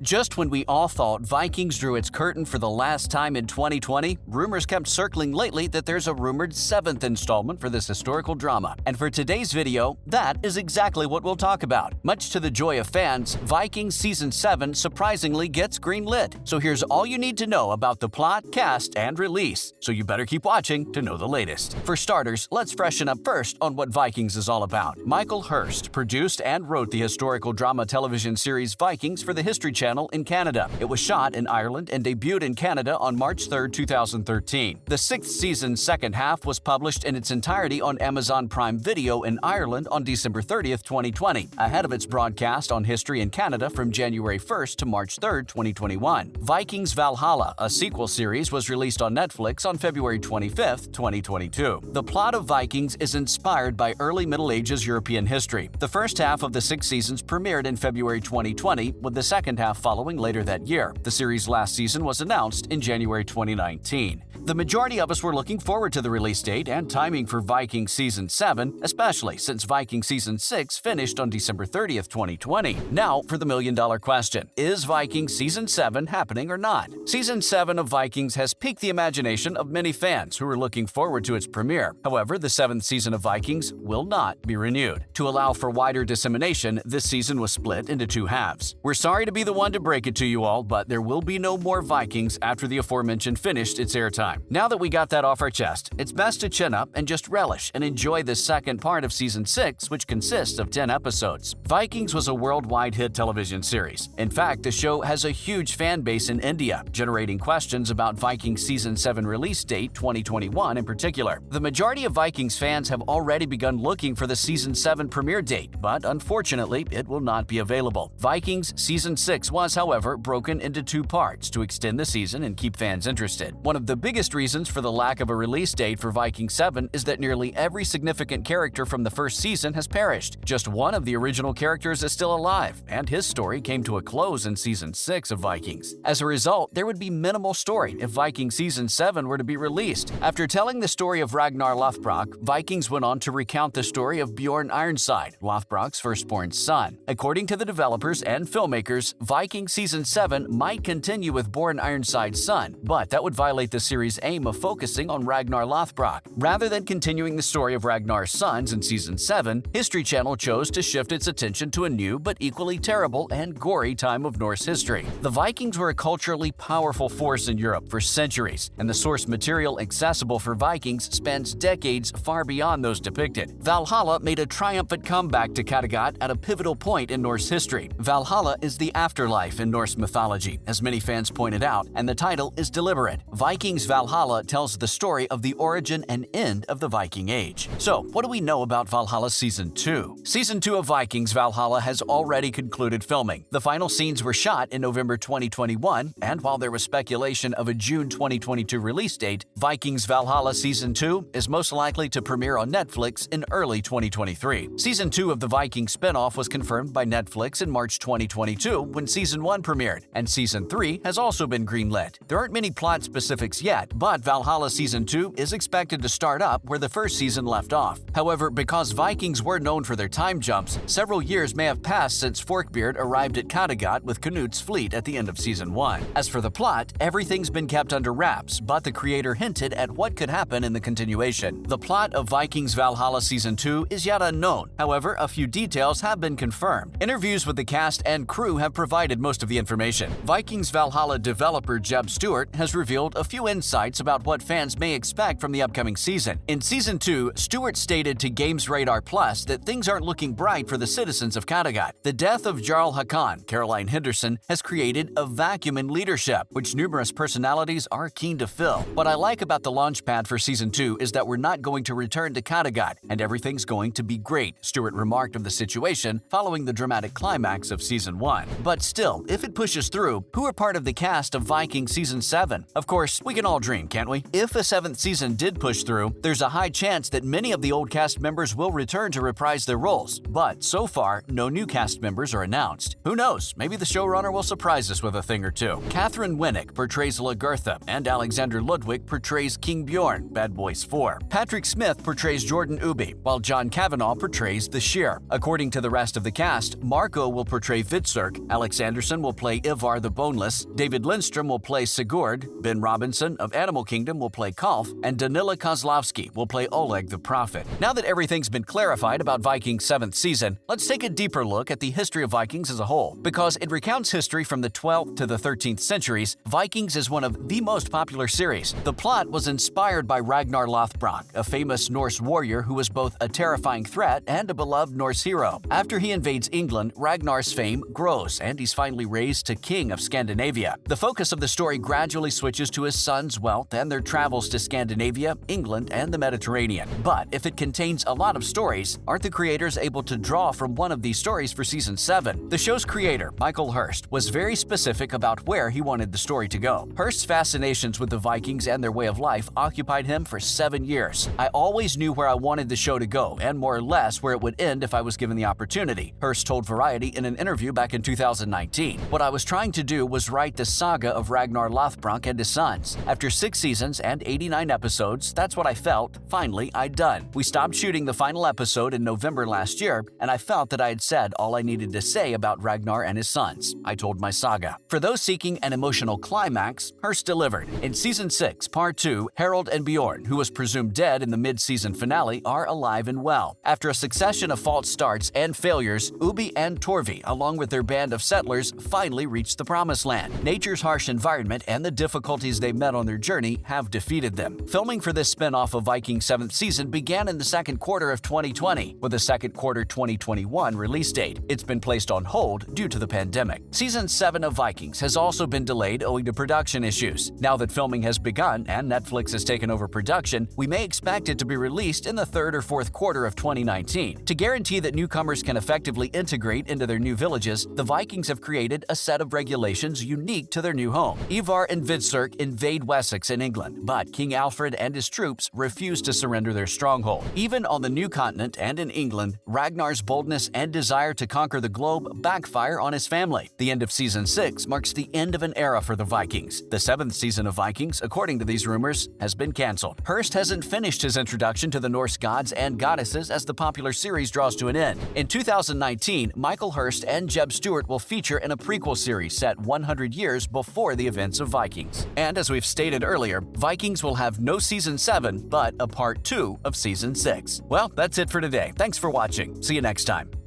Just when we all thought Vikings drew its curtain for the last time in 2020, rumors kept circling lately that there's a rumored 7th installment for this historical drama. And for today's video, that is exactly what we'll talk about. Much to the joy of fans, Vikings Season 7 surprisingly gets greenlit. So here's all you need to know about the plot, cast, and release. So you better keep watching to know the latest. For starters, let's freshen up first on what Vikings is all about. Michael Hurst produced and wrote the historical drama television series Vikings for the History Channel in Canada. It was shot in Ireland and debuted in Canada on March 3, 2013. The 6th season's second half was published in its entirety on Amazon Prime Video in Ireland on December 30, 2020, ahead of its broadcast on History in Canada from January 1 to March 3, 2021. Vikings Valhalla, a sequel series, was released on Netflix on February 25, 2022. The plot of Vikings is inspired by early Middle Ages European history. The first half of the 6 seasons premiered in February 2020, with the second half following later that year. The series' last season was announced in January 2019. The majority of us were looking forward to the release date and timing for Vikings Season 7, especially since Vikings Season 6 finished on December 30, 2020. Now for the million-dollar question. Is Vikings Season 7 happening or not? Season 7 of Vikings has piqued the imagination of many fans who are looking forward to its premiere. However, the 7th season of Vikings will not be renewed. To allow for wider dissemination, this season was split into 2 halves. We're sorry to be the one to break it to you all, but there will be no more Vikings after the aforementioned finished its airtime. Now that we got that off our chest, it's best to chin up and just relish and enjoy the second part of Season 6, which consists of 10 episodes. Vikings was a worldwide hit television series. In fact, the show has a huge fan base in India, generating questions about Vikings Season 7 release date 2021 in particular. The majority of Vikings fans have already begun looking for the Season 7 premiere date, but unfortunately, it will not be available. Vikings Season 6 was, however, broken into 2 parts to extend the season and keep fans interested. One of the biggest reasons for the lack of a release date for Vikings 7 is that nearly every significant character from the first season has perished. Just one of the original characters is still alive, and his story came to a close in Season 6 of Vikings. As a result, there would be minimal story if Vikings Season 7 were to be released. After telling the story of Ragnar Lothbrok, Vikings went on to recount the story of Bjorn Ironside, Lothbrok's firstborn son. According to the developers and filmmakers, Vikings Season 7 might continue with Bjorn Ironside's son, but that would violate the series' aim of focusing on Ragnar Lothbrok. Rather than continuing the story of Ragnar's sons in Season 7, History Channel chose to shift its attention to a new but equally terrible and gory time of Norse history. The Vikings were a culturally powerful force in Europe for centuries, and the source material accessible for Vikings spans decades far beyond those depicted. Valhalla made a triumphant comeback to Kattegat at a pivotal point in Norse history. Valhalla is the afterlife in Norse mythology, as many fans pointed out, and the title is deliberate. Vikings Valhalla tells the story of the origin and end of the Viking Age. So, what do we know about Valhalla Season 2? Season 2 of Vikings Valhalla has already concluded filming. The final scenes were shot in November 2021, and while there was speculation of a June 2022 release date, Vikings Valhalla Season 2 is most likely to premiere on Netflix in early 2023. Season 2 of the Viking spinoff was confirmed by Netflix in March 2022 when Season 1 premiered, and Season 3 has also been greenlit. There aren't many plot specifics yet, but Valhalla Season 2 is expected to start up where the first season left off. However, because Vikings were known for their time jumps, several years may have passed since Forkbeard arrived at Kattegat with Canut's fleet at the end of Season 1. As for the plot, everything's been kept under wraps, but the creator hinted at what could happen in the continuation. The plot of Vikings Valhalla Season 2 is yet unknown. However, a few details have been confirmed. Interviews with the cast and crew have provided most of the information. Vikings Valhalla developer Jeb Stewart has revealed a few insights about what fans may expect from the upcoming season. In Season 2, Stewart stated to Games Radar Plus that things aren't looking bright for the citizens of Kattegat. The death of Jarl Hakon, Caroline Henderson, has created a vacuum in leadership, which numerous personalities are keen to fill. What I like about the launchpad for Season 2 is that we're not going to return to Kattegat, and everything's going to be great, Stewart remarked of the situation following the dramatic climax of Season 1. But still, if it pushes through, who are part of the cast of Vikings Season 7? Of course, we can all dream, can't we? If a 7th season did push through, there's a high chance that many of the old cast members will return to reprise their roles. But so far, no new cast members are announced. Who knows? Maybe the showrunner will surprise us with a thing or two. Catherine Winnick portrays Lagertha, and Alexander Ludwig portrays King Bjorn, Bad Boys 4. Patrick Smith portrays Jordan Ubi, while John Kavanagh portrays the Sheer. According to the rest of the cast, Marco will portray Vitzurk, Alex Anderson will play Ivar the Boneless, David Lindstrom will play Sigurd, Ben Robinson of Animal Kingdom will play Kalf, and Danila Kozlovsky will play Oleg the Prophet. Now that everything's been clarified about Vikings' 7th season, let's take a deeper look at the history of Vikings as a whole. Because it recounts history from the 12th to the 13th centuries, Vikings is one of the most popular series. The plot was inspired by Ragnar Lothbrok, a famous Norse warrior who was both a terrifying threat and a beloved Norse hero. After he invades England, Ragnar's fame grows, and he's finally raised to king of Scandinavia. The focus of the story gradually switches to his son's wealth and their travels to Scandinavia, England, and the Mediterranean. But if it contains a lot of stories, aren't the creators able to draw from one of these stories for Season 7? The show's creator, Michael Hurst, was very specific about where he wanted the story to go. Hurst's fascinations with the Vikings and their way of life occupied him for 7 years. "I always knew where I wanted the show to go, and more or less where it would end if I was given the opportunity," Hurst told Variety in an interview back in 2019. "What I was trying to do was write the saga of Ragnar Lothbrok and his sons. After 6 seasons and 89 episodes, that's what I felt. Finally, I'd done. We stopped shooting the final episode in November last year, and I felt that I had said all I needed to say about Ragnar and his sons," I told my saga. For those seeking an emotional climax, Hurst delivered. In Season 6, Part 2, Harold and Bjorn, who was presumed dead in the mid-season finale, are alive and well. After a succession of false starts and failures, Ubi and Torvi, along with their band of settlers, finally reached the Promised Land. Nature's harsh environment and the difficulties they met on their journey have defeated them. Filming for this spin-off of Vikings' 7th season began in the second quarter of 2020, with a second quarter 2021 release date. It's been placed on hold due to the pandemic. Season 7 of Vikings has also been delayed owing to production issues. Now that filming has begun and Netflix has taken over production, we may expect it to be released in the 3rd or 4th quarter of 2019. To guarantee that newcomers can effectively integrate into their new villages, the Vikings have created a set of regulations unique to their new home. Ivar and Vitzurk invade Wessex in England, but King Alfred and his troops refuse to surrender their stronghold. Even on the new continent and in England, Ragnar's boldness and desire to conquer the globe backfire on his family. The end of Season 6 marks the end of an era for the Vikings. The 7th season of Vikings, according to these rumors, has been cancelled. Hurst hasn't finished his introduction to the Norse gods and goddesses as the popular series draws to an end. In 2019, Michael Hurst and Jeb Stewart will feature in a prequel series set 100 years before the events of Vikings. And as we've stated earlier, Vikings will have no Season 7, but a Part 2 of Season 6. Well, that's it for today. Thanks for watching. See you next time.